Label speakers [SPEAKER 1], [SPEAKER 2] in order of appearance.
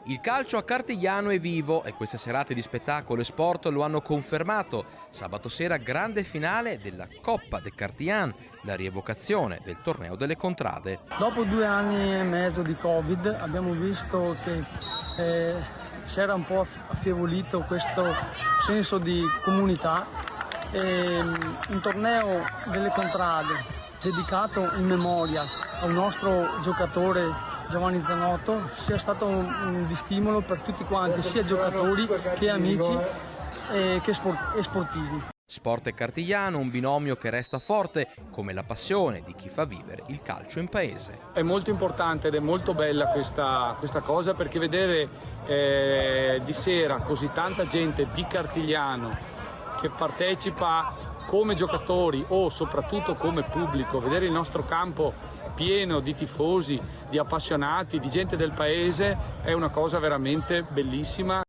[SPEAKER 1] Il calcio a Cartigliano è vivo e queste serate di spettacolo e sport lo hanno confermato. Sabato sera grande finale della Coppa de Cartiglian, la rievocazione del torneo delle contrade.
[SPEAKER 2] Dopo 2 anni e mezzo di Covid abbiamo visto che si era un po' affievolito questo senso di comunità. Un torneo delle contrade dedicato in memoria a un nostro giocatore Giovanni Zanotto sia stato di stimolo per tutti quanti, sia giocatori che amici e sportivi.
[SPEAKER 1] Sport e Cartigliano, un binomio che resta forte come la passione di chi fa vivere il calcio in paese.
[SPEAKER 3] È molto importante ed è molto bella questa cosa, perché vedere di sera così tanta gente di Cartigliano che partecipa come giocatori o soprattutto come pubblico, vedere il nostro campo pieno di tifosi, di appassionati, di gente del paese è una cosa veramente bellissima.